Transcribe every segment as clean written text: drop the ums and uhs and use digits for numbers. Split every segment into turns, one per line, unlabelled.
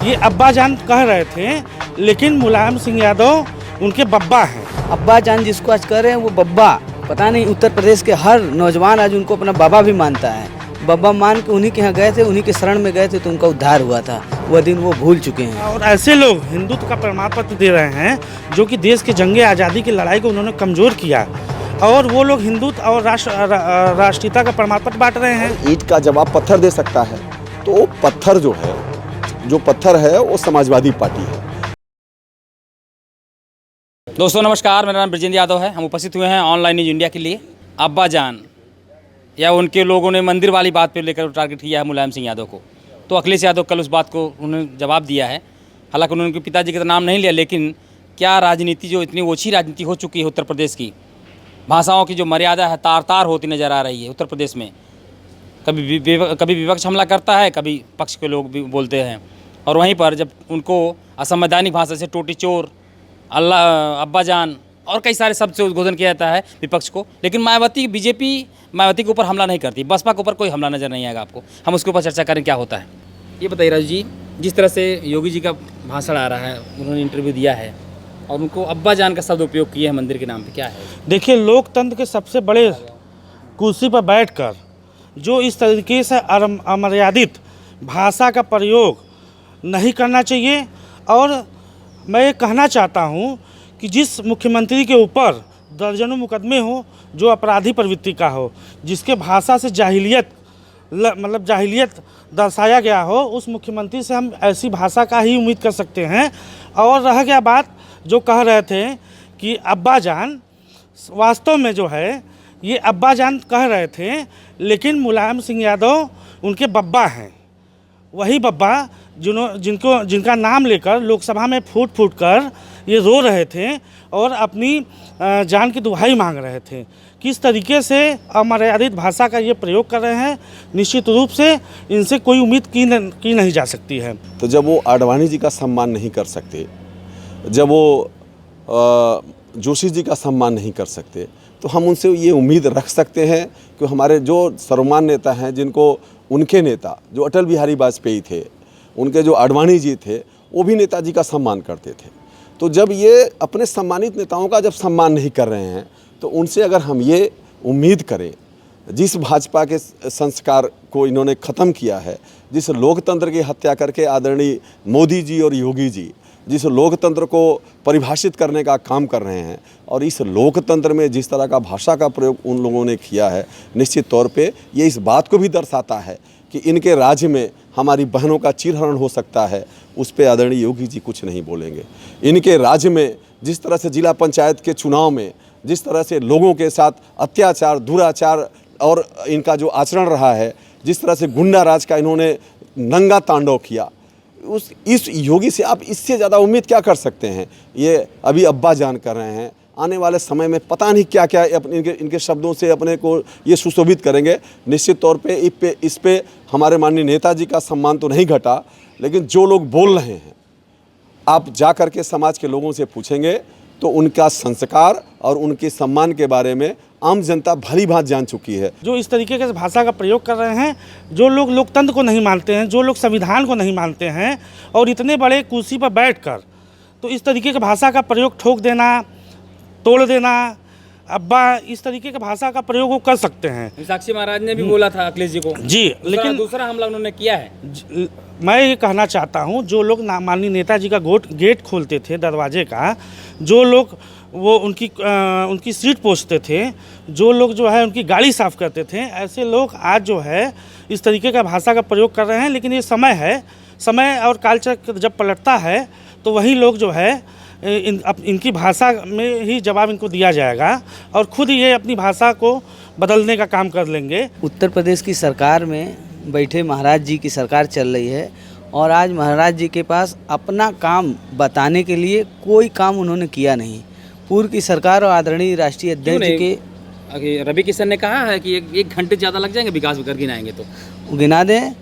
ये अब्बा जान कह रहे थे, लेकिन मुलायम सिंह यादव उनके बब्बा हैं।
अब्बा जान जिसको आज कह रहे हैं वो बब्बा, पता नहीं उत्तर प्रदेश के हर नौजवान आज उनको अपना बाबा भी मानता है। बब्बा मान के उन्हीं के यहाँ गए थे, उन्हीं के शरण में गए थे तो उनका उद्धार हुआ था। वह दिन वो भूल चुके हैं।
और ऐसे लोग हिंदुत्व का प्रमाण पत्र दे रहे हैं जो कि देश के जंगे आज़ादी की लड़ाई को उन्होंने कमज़ोर किया, और वो लोग हिंदुत्व और राष्ट्रीयता का प्रमाण पत्र बांट रहे हैं।
ईंट का जवाब पत्थर दे सकता है, तो पत्थर जो पत्थर है वो समाजवादी पार्टी है।
दोस्तों नमस्कार, मेरा नाम ब्रजेंद्र यादव है। हम उपस्थित हुए हैं ऑनलाइन न्यूज़ इंडिया के लिए। अब्बा जान या उनके लोगों ने मंदिर वाली बात पे लेकर टारगेट किया है मुलायम सिंह यादव को, तो अखिलेश यादव कल उस बात को उन्होंने जवाब दिया है। हालांकि उन्होंने उनके पिताजी का नाम नहीं लिया, लेकिन क्या राजनीति जो इतनी ओछी राजनीति हो चुकी है उत्तर प्रदेश की, भाषाओं की जो मर्यादा है तार तार होती नज़र आ रही है उत्तर प्रदेश में। कभी विपक्ष हमला करता है, कभी पक्ष के लोग भी बोलते हैं, और वहीं पर जब उनको असंवैधानिक भाषा से टोटी चोर, अल्लाह, अब्बा जान और कई सारे शब्द से उद्बोधन किया जाता है विपक्ष को। लेकिन बीजेपी मायावती के ऊपर हमला नहीं करती, बसपा के ऊपर कोई हमला नज़र नहीं आएगा आपको। हम उसके ऊपर चर्चा करें क्या होता है। ये बताइए राजू जी, जिस तरह से योगी जी का भाषण आ रहा है, उन्होंने इंटरव्यू दिया है और उनको अब्बा जान का शब्द उपयोग किए हैं मंदिर के नाम पे, क्या है?
देखिए, लोकतंत्र के सबसे बड़े कुर्सी पर बैठकर जो इस तरीके से अमर्यादित भाषा का प्रयोग नहीं करना चाहिए। और मैं ये कहना चाहता हूँ कि जिस मुख्यमंत्री के ऊपर दर्जनों मुकदमे हो, जो अपराधी प्रवृत्ति का हो, जिसके भाषा से जाहिलियत दर्शाया गया हो, उस मुख्यमंत्री से हम ऐसी भाषा का ही उम्मीद कर सकते हैं। और रह गया बात जो कह रहे थे कि अब्बा जान, वास्तव में जो है ये अब्बा जान कह रहे थे, लेकिन मुलायम सिंह यादव उनके बब्बा हैं। वही बब्बा जिनका नाम लेकर लोकसभा में फूट फूट कर ये रो रहे थे और अपनी जान की दुहाई मांग रहे थे। किस तरीके से अमर्यादित भाषा का ये प्रयोग कर रहे हैं, निश्चित रूप से इनसे कोई उम्मीद की नहीं जा सकती है।
तो जब वो आडवाणी जी का सम्मान नहीं कर सकते, जब वो जोशी जी का सम्मान नहीं कर सकते, तो हम उनसे ये उम्मीद रख सकते हैं कि हमारे जो सर्वमान्य नेता हैं, जिनको उनके नेता जो अटल बिहारी वाजपेयी थे, उनके जो आडवाणी जी थे, वो भी नेताजी का सम्मान करते थे। तो जब ये अपने सम्मानित नेताओं का जब सम्मान नहीं कर रहे हैं, तो उनसे अगर हम ये उम्मीद करें, जिस भाजपा के संस्कार को इन्होंने ख़त्म किया है, जिस लोकतंत्र की हत्या करके आदरणीय मोदी जी और योगी जी जिस लोकतंत्र को परिभाषित करने का काम कर रहे हैं, और इस लोकतंत्र में जिस तरह का भाषा का प्रयोग उन लोगों ने किया है, निश्चित तौर पे ये इस बात को भी दर्शाता है कि इनके राज्य में हमारी बहनों का चीरहरण हो सकता है। उस पर आदरणीय योगी जी कुछ नहीं बोलेंगे। इनके राज्य में जिस तरह से जिला पंचायत के चुनाव में जिस तरह से लोगों के साथ अत्याचार, दुराचार और इनका जो आचरण रहा है, जिस तरह से गुंडा राज का इन्होंने नंगा तांडव किया, इस योगी से आप इससे ज़्यादा उम्मीद क्या कर सकते हैं। ये अभी अब्बा जान कर रहे हैं, आने वाले समय में पता नहीं क्या क्या इनके शब्दों से अपने को ये सुशोभित करेंगे। निश्चित तौर पे इस पे हमारे माननीय नेताजी का सम्मान तो नहीं घटा, लेकिन जो लोग बोल रहे हैं, आप जा कर के समाज के लोगों से पूछेंगे तो उनका संस्कार और उनके सम्मान के बारे में आम जनता भली भांति जान चुकी है।
जो इस तरीके के भाषा का प्रयोग कर रहे हैं, जो लोग लोकतंत्र को नहीं मानते हैं, जो लोग संविधान को नहीं मानते हैं, और इतने बड़े कुर्सी पर बैठकर तो इस तरीके की भाषा का प्रयोग ठोक देना, तोड़ देना, अब्बा, इस तरीके की भाषा का प्रयोग वो कर सकते हैं।
साक्षी महाराज ने भी बोला था अखिलेश जी को
जी, लेकिन
दूसरा हमला उन्होंने किया है।
मैं ये कहना चाहता हूँ, जो लोग माननीय नेताजी का गेट खोलते थे, दरवाजे का, जो लोग वो उनकी सीट पोंछते थे, जो लोग जो है उनकी गाड़ी साफ़ करते थे, ऐसे लोग आज जो है इस तरीके का भाषा का प्रयोग कर रहे हैं। लेकिन ये समय और कालचक्र जब पलटता है तो वही लोग जो है इनकी भाषा में ही जवाब इनको दिया जाएगा, और खुद ये अपनी भाषा को बदलने का काम कर लेंगे।
उत्तर प्रदेश की सरकार में बैठे महाराज जी की सरकार चल रही है, और आज महाराज जी के पास अपना काम बताने के लिए कोई काम उन्होंने किया नहीं। पूर्व की सरकार और आदरणीय राष्ट्रीय अध्यक्ष के
रवि किशन ने कहा है कि एक घंटे ज़्यादा लग जाएंगे विकास कर गिनाएंगे, तो
गिना दें।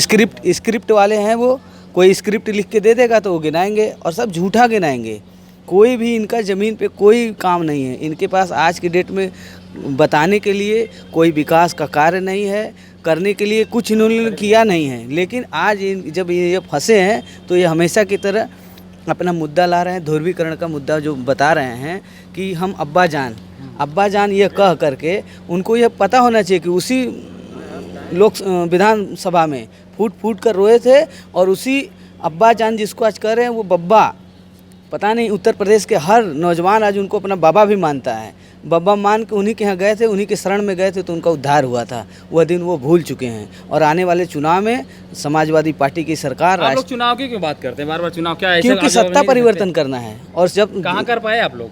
स्क्रिप्ट वाले हैं वो, कोई स्क्रिप्ट लिख के दे देगा तो वो गिनाएंगे, और सब झूठा गिनाएंगे। कोई भी इनका ज़मीन पे कोई काम नहीं है इनके पास। आज की डेट में बताने के लिए कोई विकास का कार्य नहीं है, करने के लिए कुछ इन्होंने किया नहीं है। लेकिन आज जब ये फंसे हैं तो ये हमेशा की तरह अपना मुद्दा ला रहे हैं, ध्रुवीकरण का मुद्दा जो बता रहे हैं कि हम अब्बा जान ये कह करके उनको ये पता होना चाहिए कि उसी विधानसभा में फूट कर रोए थे और उसी अब्बा जान जिसको आज कह रहे हैं वो बब्बा, पता नहीं उत्तर प्रदेश के हर नौजवान आज उनको अपना बाबा भी मानता है। बब्बा मान के उन्हीं के यहाँ गए थे, उन्हीं के शरण में गए थे तो उनका उद्धार हुआ था। वह दिन वो भूल चुके हैं और आने वाले चुनाव में समाजवादी पार्टी की सरकार
आप लोग चुनाव की क्यों बात करते हैं बार-बार? चुनाव क्या है?
क्योंकि सत्ता परिवर्तन करना है। और जब
कहाँ कर पाए आप लोग?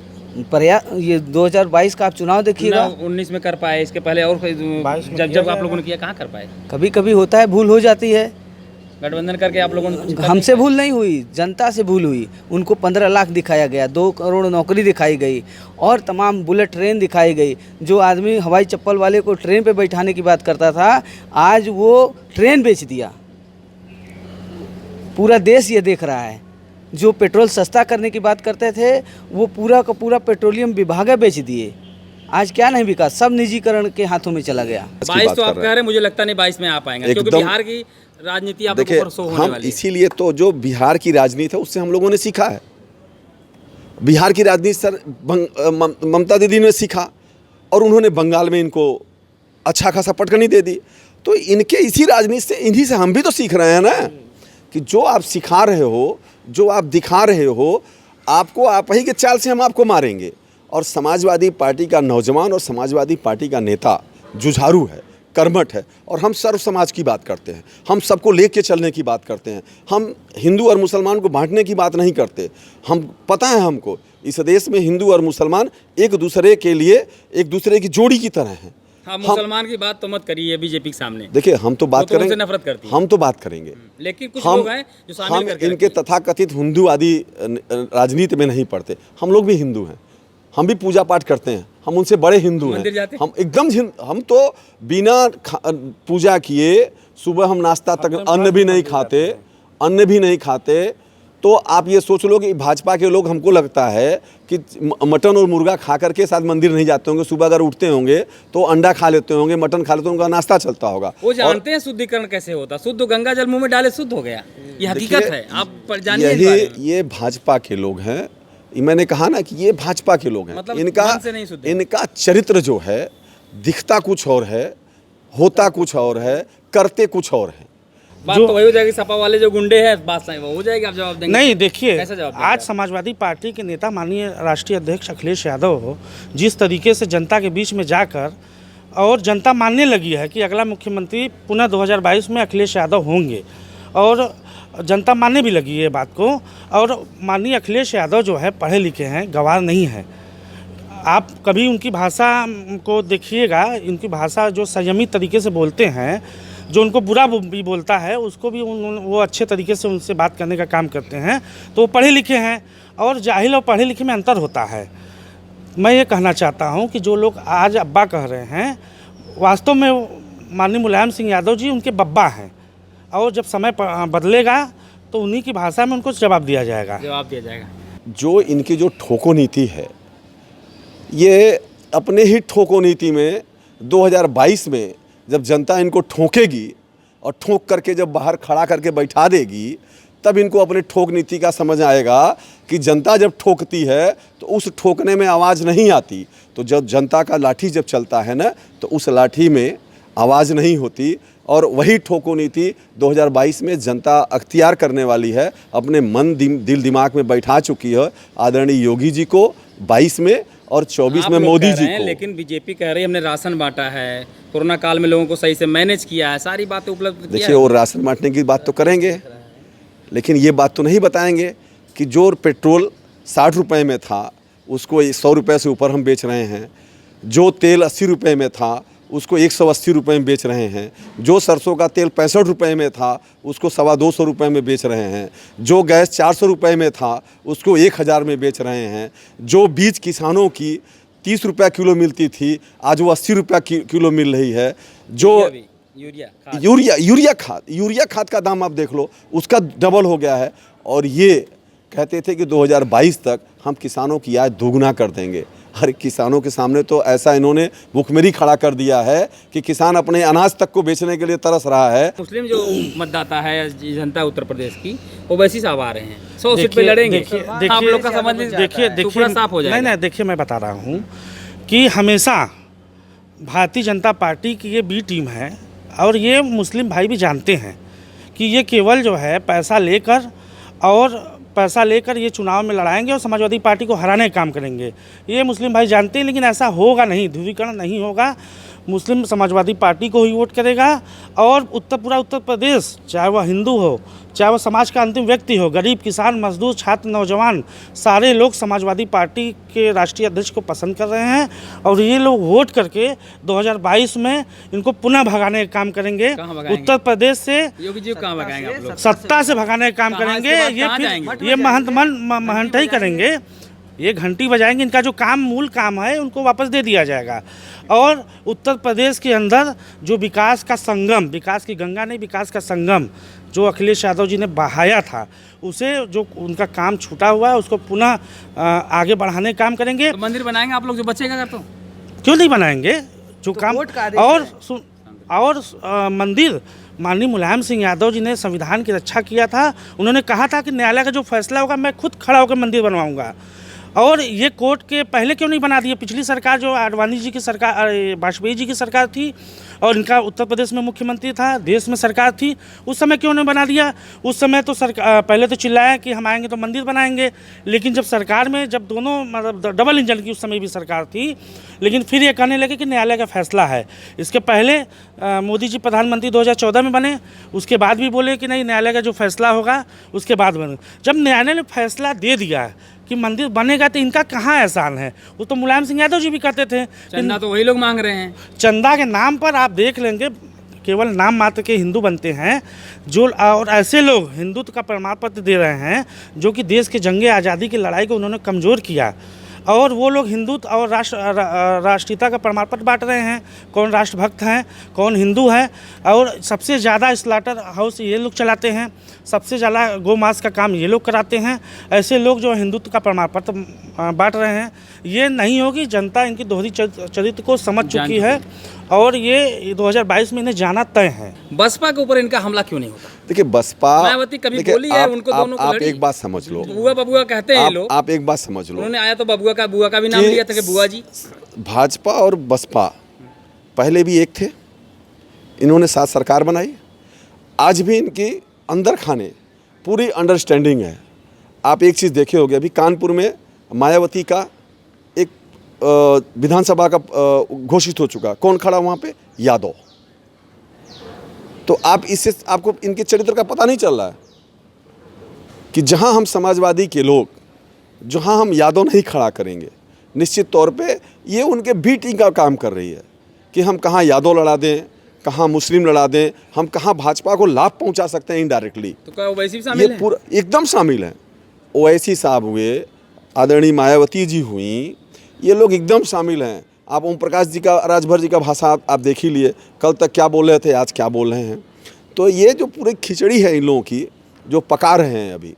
ये 2022 का आप चुनाव देखिएगा,
19 में कर पाए, इसके पहले और जब आप लोगों ने किया कहाँ कर पाए?
कभी कभी होता है, भूल हो जाती है।
गठबंधन करके आप लोगों ने
हमसे भूल नहीं हुई, जनता से भूल हुई। उनको 15 लाख दिखाया गया, 2 करोड़ नौकरी दिखाई गई और तमाम बुलेट ट्रेन दिखाई गई। जो आदमी हवाई चप्पल वाले को ट्रेन पे बैठाने की बात करता था, आज वो ट्रेन बेच दिया। पूरा देश ये देख रहा है। जो पेट्रोल सस्ता करने की बात करते थे वो पूरा का पूरा पेट्रोलियम विभाग बेच दिए। आज क्या नहीं बिका, सब निजीकरण के हाथों में चला गया।
22 तो आप कह रहे हैं, मुझे लगता नहीं 22 में आ पाएंगे क्योंकि बिहार की राजनीति आप लोगों पर शो होने वाली है।
इसीलिए तो जो बिहार की राजनीति है उससे हम लोगों ने सीखा है। बिहार की राजनीति सर ममता दीदी ने सीखा और उन्होंने बंगाल में इनको अच्छा खासा पटकनी दे दी। तो इनके इसी राजनीति से, इन्हीं से हम भी तो सीख रहे हैं ना कि जो आप सिखा रहे हो, जो आप दिखा रहे हो, आपको आप ही के चाल से हम आपको मारेंगे। और समाजवादी पार्टी का नौजवान और समाजवादी पार्टी का नेता जुझारू है, कर्मठ है और हम सर्व समाज की बात करते हैं। हम सबको लेके चलने की बात करते हैं। हम हिंदू और मुसलमान को बांटने की बात नहीं करते। हम पता है हमको इस देश में हिंदू और मुसलमान एक दूसरे के लिए, एक दूसरे की जोड़ी की तरह हैं।
हाँ, मुसलमान की बात तो मत करिए बीजेपी के सामने।
देखिए हम तो बात करेंगे,
नफरत करती है।
हम तो बात करेंगे,
लेकिन कुछ लोग हैं जो शामिल करके
इनके तथाकथित हिंदू आदि राजनीति में नहीं पड़ते। हम लोग भी हिंदू हैं, हम भी पूजा पाठ करते हैं, हम उनसे बड़े हिंदू हैं। हम एकदम हम तो बिना पूजा किए सुबह हम नाश्ता तक अन्न भी नहीं खाते। तो आप ये सोच लो कि भाजपा के लोग, हमको लगता है कि मटन और मुर्गा खा करके साथ मंदिर नहीं जाते होंगे। सुबह अगर उठते होंगे तो अंडा खा लेते होंगे, मटन खा लेते होंगे, उनका नाश्ता चलता होगा।
वो जानते हैं शुद्धिकरण कैसे होता। शुद्ध गंगा जल मुंह में डाले शुद्ध हो गया, ये हकीकत है। आप जानिए,
ये भाजपा के लोग हैं। मैंने कहा ना कि ये भाजपा के लोग हैं।
मतलब
इनका चरित्र जो है, दिखता कुछ और है, होता कुछ और है, करते कुछ और है।
बात तो वही हो जाएगी, सपा वाले जो गुंडे हैं, बात वो हो जाएगी। आप जवाब देंगे?
नहीं, देखिए
आज
समाजवादी पार्टी के नेता माननीय राष्ट्रीय अध्यक्ष अखिलेश यादव जिस तरीके से जनता के बीच में जाकर, और जनता मानने लगी है कि अगला मुख्यमंत्री पुनः 2022 में अखिलेश यादव होंगे और जनता मानने भी लगी है बात को। और माननीय अखिलेश यादव जो है पढ़े लिखे हैं, गंवार नहीं है। आप कभी उनकी भाषा को देखिएगा, उनकी भाषा जो संयमित तरीके से बोलते हैं, जो उनको बुरा भी बोलता है उसको भी वो अच्छे तरीके से उनसे बात करने का काम करते हैं। तो वो पढ़े लिखे हैं और जाहिल और पढ़े लिखे में अंतर होता है। मैं ये कहना चाहता हूँ कि जो लोग आज अब्बा कह रहे हैं, वास्तव में माननीय मुलायम सिंह यादव जी उनके बब्बा हैं और जब समय बदलेगा तो उन्हीं की भाषा में उनको जवाब दिया जाएगा।
जो इनकी जो ठोको नीति है, ये अपने ही ठोको नीति में 2022 में जब जनता इनको ठोकेगी और ठोक करके जब बाहर खड़ा करके बैठा देगी, तब इनको अपने ठोक नीति का समझ आएगा कि जनता जब ठोकती है तो उस ठोकने में आवाज़ नहीं आती। तो जब जनता का लाठी जब चलता है ना, तो उस लाठी में आवाज़ नहीं होती। और वही ठोको नीति 2022 में जनता अख्तियार करने वाली है, अपने मन दिल दिमाग में बैठा चुकी है। आदरणीय योगी जी को 22 में और 24 में मोदी जी को।
लेकिन बीजेपी कह रही है हमने राशन बांटा है, कोरोना काल में लोगों को सही से मैनेज किया है, सारी बातें उपलब्ध किया है।
देखिए, और राशन बांटने की बात तो करेंगे, लेकिन ये बात तो नहीं बताएंगे कि जो पेट्रोल 60 रुपये में था उसको 100 रुपये से ऊपर हम बेच रहे हैं। जो तेल 80 रुपये में था उसको 180 रुपये में बेच रहे हैं। जो सरसों का तेल 65 रुपये में था उसको 225 रुपये में बेच रहे हैं। जो गैस 400 रुपये में था उसको 1000 में बेच रहे हैं। जो बीज किसानों की 30 रुपये किलो मिलती थी, आज वो 80 रुपये किलो मिल रही है। जो यूरिया खाद का दाम आप देख लो, उसका डबल हो गया है। और ये कहते थे कि 2022 तक हम किसानों की आय दोगुना कर देंगे। हर किसानों के सामने तो ऐसा इन्होंने भुखमरी खड़ा कर दिया है कि किसान अपने अनाज तक को बेचने के लिए तरस रहा है।
मुस्लिम जो मतदाता है जनता उत्तर प्रदेश की, ओवैसी साहब आ रहे हैं, 100 सीट पे लड़ेंगे। आप लोग का समझ
देखिए
साफ हो जाएगा।
नहीं, देखिए मैं बता रहा हूँ कि हमेशा भारतीय जनता पार्टी की ये बी टीम है, और ये मुस्लिम भाई भी जानते हैं कि ये केवल जो है पैसा लेकर ये चुनाव में लड़ाएंगे और समाजवादी पार्टी को हराने का काम करेंगे। ये मुस्लिम भाई जानते हैं, लेकिन ऐसा होगा नहीं, ध्रुवीकरण नहीं होगा। मुस्लिम समाजवादी पार्टी को ही वोट करेगा, और पूरा उत्तर प्रदेश, चाहे वह हिंदू हो, चाहे वह समाज का अंतिम व्यक्ति हो, गरीब, किसान, मजदूर, छात्र, नौजवान, सारे लोग समाजवादी पार्टी के राष्ट्रीय अध्यक्ष को पसंद कर रहे हैं। और ये लोग वोट करके 2022 में इनको पुनः भगाने का काम करेंगे। उत्तर प्रदेश से
योगी जी कहाँ भगाएंगे आप लोग?
सत्ता से भगाने का काम करेंगे। ये महंत ही करेंगे, ये घंटी बजाएंगे। इनका जो मूल काम है उनको वापस दे दिया जाएगा। और उत्तर प्रदेश के अंदर जो विकास का संगम, विकास की गंगा नहीं, विकास का संगम जो अखिलेश यादव जी ने बहाया था, उसे जो उनका काम छूटा हुआ है उसको पुनः आगे बढ़ाने का काम करेंगे।
तो मंदिर बनाएंगे आप लोग जो बचेगा कर, तो
क्यों नहीं बनाएंगे? जो काम और मंदिर, माननीय मुलायम सिंह यादव जी ने संविधान की रक्षा किया था। उन्होंने कहा था कि न्यायालय का जो फैसला होगा मैं खुद खड़ा होकर मंदिर बनवाऊंगा। और ये कोर्ट के पहले क्यों नहीं बना दिए? पिछली सरकार जो आडवाणी जी की सरकार, वाजपेयी जी की सरकार थी, और इनका उत्तर प्रदेश में मुख्यमंत्री था, देश में सरकार थी, उस समय क्यों नहीं बना दिया? उस समय तो पहले तो चिल्लाया कि हम आएंगे तो मंदिर बनाएंगे, लेकिन जब सरकार में, जब दोनों मतलब डबल इंजन की उस समय भी सरकार थी, लेकिन फिर ये कहने लगे कि न्यायालय का फैसला है। इसके पहले मोदी जी प्रधानमंत्री 2014 में बने, उसके बाद भी बोले कि नहीं, न्यायालय का जो फैसला होगा उसके बाद बने। जब न्यायालय ने फैसला दे दिया कि मंदिर बनेगा, तो इनका कहाँ एहसान है? वो तो मुलायम सिंह यादव जी भी कहते थे।
चंदा तो वही लोग मांग रहे हैं।
चंदा के नाम पर आप देख लेंगे, केवल नाम मात्र के हिंदू बनते हैं जो, और ऐसे लोग हिंदुत्व का प्रमाण पत्र दे रहे हैं जो कि देश के जंगे आज़ादी की लड़ाई को उन्होंने कमज़ोर किया, और वो लोग हिंदुत्व और राष्ट्रीयता का प्रमाण पत्र बांट रहे हैं। कौन राष्ट्रभक्त हैं, कौन हिंदू है? और सबसे ज़्यादा स्लाटर हाउस ये लोग चलाते हैं, सबसे ज़्यादा गौ-मांस का काम ये लोग कराते हैं। ऐसे लोग जो हिंदुत्व का प्रमाण पत्र बांट रहे हैं, ये नहीं होगी। जनता इनकी दोहरी चरित्र को समझ चुकी है, और ये 2022 में इन्हें जाना तय है।
बसपा के ऊपर इनका हमला क्यों नहीं होता?
देखिए, बसपा,
मायावती कभी बोली है उनको, दोनों को
आप
लड़ी।
एक बात समझ लो,
बुआ बबुआ कहते हैं लोग।
आप एक बात समझ लो,
उन्होंने आया तो बुआ का भी नाम लिया था कि बुआ जी।
भाजपा और बसपा पहले भी एक थे, इन्होंने साथ सरकार बनाई, आज भी इनके अंदर खाने पूरी अंडरस्टैंडिंग है। आप एक चीज़ देखे होंगे, अभी कानपुर में मायावती का एक विधानसभा का घोषित हो चुका, कौन खड़ा वहाँ पे? यादव। तो आप इससे, आपको इनके चरित्र का पता नहीं चल रहा है कि जहाँ हम समाजवादी के लोग, जहाँ हम यादव नहीं खड़ा करेंगे, निश्चित तौर पे ये उनके बी टीम का काम कर रही है कि हम कहाँ यादव लड़ा दें, कहाँ मुस्लिम लड़ा दें, हम कहाँ भाजपा को लाभ पहुंचा सकते हैं इनडायरेक्टली।
तो क्या ओवैसी भी शामिल है?
पूरा एकदम शामिल हैं। ओवैसी साहब हुए, आदरणीय मायावती जी हुई, ये लोग एकदम शामिल हैं। आप ओम प्रकाश जी का, राजभर जी का भाषा आप देख ही लिए, कल तक क्या बोल रहे थे, आज क्या बोल रहे हैं। तो ये जो पूरी खिचड़ी है इन लोगों की, जो पका रहे हैं अभी,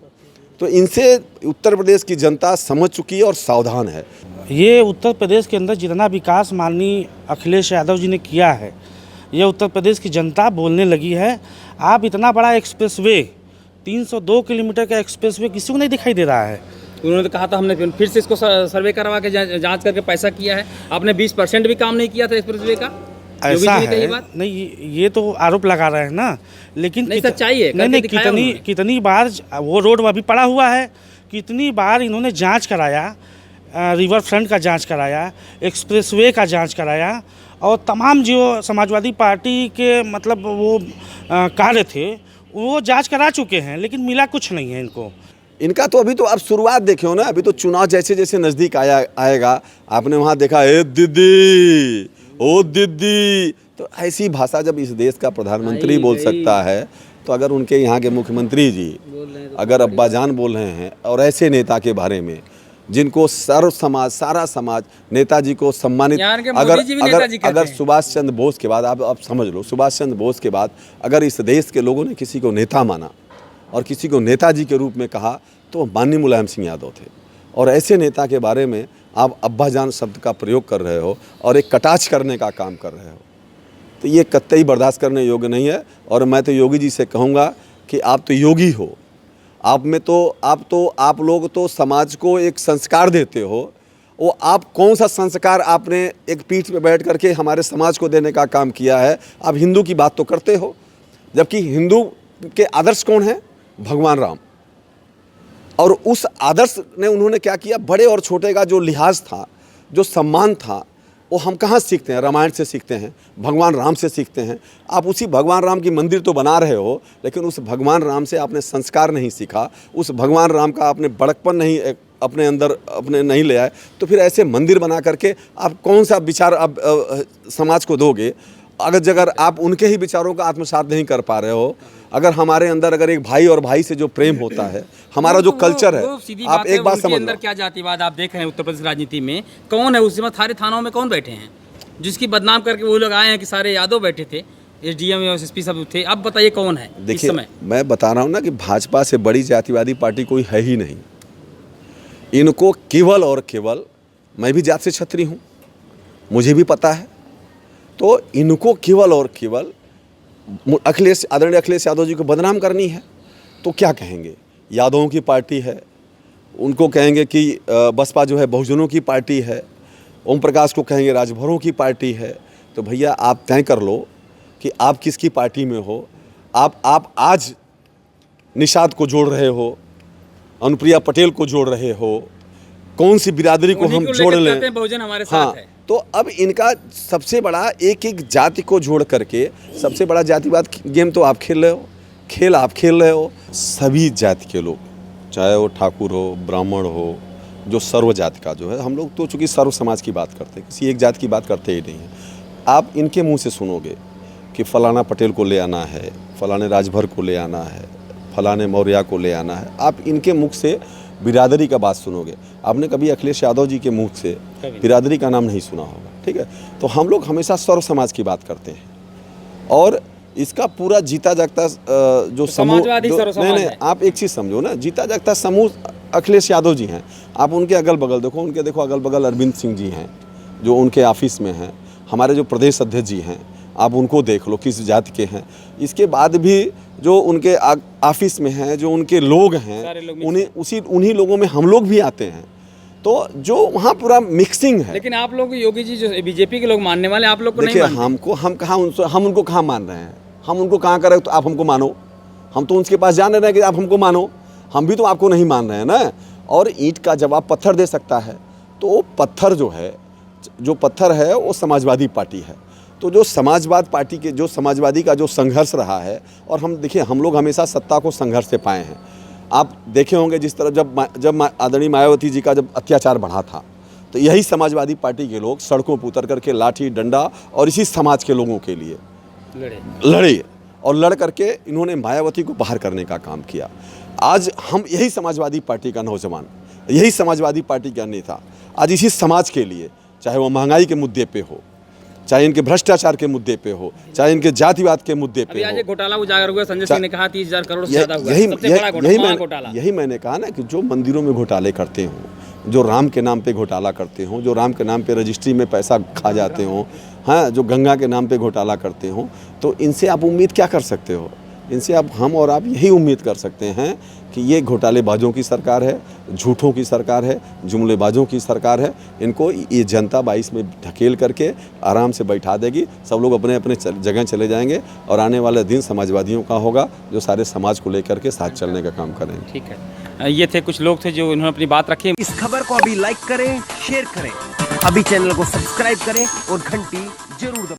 तो इनसे उत्तर प्रदेश की जनता समझ चुकी है और सावधान है।
ये उत्तर प्रदेश के अंदर जितना विकास माननीय अखिलेश यादव जी ने किया है, ये उत्तर प्रदेश की जनता बोलने लगी है। आप इतना बड़ा एक्सप्रेसवे, 302 किलोमीटर का एक्सप्रेसवे किसी को नहीं दिखाई दे रहा है।
उन्होंने तो कहा था हमने फिर से इसको सर्वे करवा के जांच करके पैसा किया है। आपने 20% भी काम नहीं किया था एक्सप्रेसवे का।
ऐसा है नहीं, ये तो आरोप लगा रहे हैं ना, लेकिन
नहीं, सच्चाई है।
नहीं, कितनी बार वो रोड अभी पड़ा हुआ है, कितनी बार इन्होंने जांच कराया, रिवर फ्रंट का जांच कराया, एक्सप्रेसवे का जांच कराया, और तमाम जो समाजवादी पार्टी के मतलब वो कार्य थे वो जांच करा चुके हैं, लेकिन मिला कुछ नहीं है इनको।
इनका तो अभी तो आप शुरुआत देखे हो ना, अभी तो चुनाव जैसे जैसे नज़दीक आएगा, आपने वहाँ देखा ए दीदी, ओ दीदी, तो ऐसी भाषा जब इस देश का प्रधानमंत्री बोल सकता है, तो अगर उनके यहाँ के मुख्यमंत्री जी अगर अब्बाजान बोल रहे हैं, और ऐसे नेता के बारे में जिनको सर्व समाज, सारा समाज नेताजी को सम्मानित, अगर सुभाष चंद्र बोस के बाद, आप समझ लो, सुभाष चंद्र बोस के बाद अगर इस देश के लोगों ने किसी को नेता माना और किसी को नेताजी के रूप में कहा, तो माननीय मुलायम सिंह यादव थे। और ऐसे नेता के बारे में आप अब्बाजान शब्द का प्रयोग कर रहे हो और एक कटाक्ष करने का काम कर रहे हो, तो ये कतई बर्दाश्त करने योग्य नहीं है। और मैं तो योगी जी से कहूँगा कि आप तो योगी हो, आप लोग तो समाज को एक संस्कार देते हो। वो आप कौन सा संस्कार आपने एक पीठ पे बैठ करके हमारे समाज को देने का काम किया है? आप हिंदू की बात तो करते हो, जबकि हिंदू के आदर्श कौन है? भगवान राम। और उस आदर्श ने उन्होंने क्या किया? बड़े और छोटे का जो लिहाज था, जो सम्मान था, वो हम कहाँ सीखते हैं? रामायण से सीखते हैं, भगवान राम से सीखते हैं। आप उसी भगवान राम की मंदिर तो बना रहे हो, लेकिन उस भगवान राम से आपने संस्कार नहीं सीखा, उस भगवान राम का आपने बड़कपन नहीं अपने अंदर अपने नहीं ले आए, तो फिर ऐसे मंदिर बना करके आप कौन सा विचार अब समाज को दोगे? अगर आप उनके ही विचारों का आत्मसात नहीं कर पा रहे हो, अगर हमारे अंदर अगर एक भाई और भाई से जो प्रेम होता है, हमारा जो कल्चर है, आप एक बात समझ
अंदर क्या जातिवाद आप देख रहे हैं उत्तर प्रदेश राजनीति में, कौन है उस समय सारे थानों में कौन बैठे हैं जिसकी बदनाम करके वो लोग आए हैं कि सारे यादव बैठे थे, एसडीएम या एसपी सब थे। अब बताइए कौन है?
देखिए, मैं बता रहा हूँ ना कि भाजपा से बड़ी जातिवादी पार्टी कोई है ही नहीं। इनको केवल और केवल, मैं भी जात से छत्री हूँ, मुझे भी पता है, तो इनको केवल और केवल आदरणीय अखिलेश यादव जी को बदनाम करनी है। तो क्या कहेंगे? यादवों की पार्टी है, उनको कहेंगे कि बसपा जो है बहुजनों की पार्टी है, ओम प्रकाश को कहेंगे राजभरों की पार्टी है। तो भैया आप तय कर लो कि आप किसकी पार्टी में हो। आप आज निषाद को जोड़ रहे हो, अनुप्रिया पटेल को जोड़ रहे हो, कौन सी बिरादरी को हम जोड़ लें?
बहुजन हमारे साथ है।
तो अब इनका सबसे बड़ा एक जाति को जोड़ करके सबसे बड़ा जातिवाद गेम तो आप खेल रहे हो, खेल आप खेल रहे हो। सभी जाति के लोग, चाहे वो ठाकुर हो, ब्राह्मण हो, जो सर्व जाति का जो है, हम लोग तो चूँकि सर्व समाज की बात करते हैं, किसी एक जाति की बात करते ही नहीं हैं। आप इनके मुंह से सुनोगे कि फलाना पटेल को ले आना है, फलाने राजभर को ले आना है, फलाने मौर्या को ले आना है, आप इनके मुख से बिरादरी का बात सुनोगे। आपने कभी अखिलेश यादव जी के मुख से बिरादरी का नाम नहीं सुना होगा, ठीक है? तो हम लोग हमेशा सर्व समाज की बात करते हैं, और इसका पूरा जीता जागता जो समूह, नहीं, आप एक चीज़ समझो ना, जीता जागता समूह अखिलेश यादव जी हैं। आप उनके अगल बगल देखो, अगल बगल अरविंद सिंह जी हैं जो उनके ऑफिस में हैं, हमारे जो प्रदेश अध्यक्ष जी हैं, आप उनको देख लो किस जाति के हैं। इसके बाद भी जो उनके ऑफिस में हैं, जो उनके लोग हैं, उन्हीं लोगों में हम लोग भी आते हैं। तो जो वहाँ पूरा मिक्सिंग है।
लेकिन आप लोग योगी जी जो बीजेपी के लोग मानने वाले, आप लोग को नहीं मानते।
हम उनको कहाँ मान रहे हैं? हम उनको कहाँ करें तो आप हमको मानो? हम तो उनके पास जान रहे हैं कि आप हमको मानो, हम भी तो आपको नहीं मान रहे हैं ना। और ईंट का जवाब पत्थर दे सकता है, तो वो पत्थर जो पत्थर है वो समाजवादी पार्टी है। तो जो समाजवाद पार्टी के, जो समाजवादी का जो संघर्ष रहा है, और हम देखिए, हम लोग हमेशा सत्ता को संघर्ष से पाए हैं। आप देखे होंगे जिस तरह जब आदरणीय मायावती जी का जब अत्याचार बढ़ा था, तो यही समाजवादी पार्टी के लोग सड़कों पर उतर करके लाठी डंडा और इसी समाज के लोगों के लिए लड़े, और लड़ करके इन्होंने मायावती को बाहर करने का काम किया। आज हम यही समाजवादी पार्टी का नौजवान, यही समाजवादी पार्टी का नेता आज इसी समाज के लिए, चाहे वो महंगाई के मुद्दे पे हो, चाहे इनके भ्रष्टाचार के मुद्दे पे हो, चाहे इनके जातिवाद के मुद्दे पे हो।
घोटाला उजागर हुआ, संजय सिंह ने कहा 30,000 करोड़ से ज्यादा हुआ, सबसे बड़ा घोटाला।
यही मैंने कहा ना कि जो मंदिरों में घोटाले करते हो, जो राम के नाम पे घोटाला करते हो, जो राम के नाम पे रजिस्ट्री में पैसा खा जाते हो, हाँ, जो गंगा के नाम पे घोटाला करते हो, तो इनसे आप उम्मीद क्या कर सकते हो? इनसे हम और आप यही उम्मीद कर सकते हैं कि ये घोटालेबाजों की सरकार है, झूठों की सरकार है, जुमलेबाजों की सरकार है। इनको ये जनता 22 में ढकेल करके आराम से बैठा देगी, सब लोग अपने अपने जगह चले जाएंगे, और आने वाला दिन समाजवादियों का होगा, जो सारे समाज को लेकर के साथ चलने का काम करेंगे।
ठीक है, ये थे कुछ लोग थे जो इन्होंने अपनी बात रखी।
इस खबर को अभी लाइक करें, शेयर करें, अभी चैनल को सब्सक्राइब करें और घंटी जरूर दबाएं।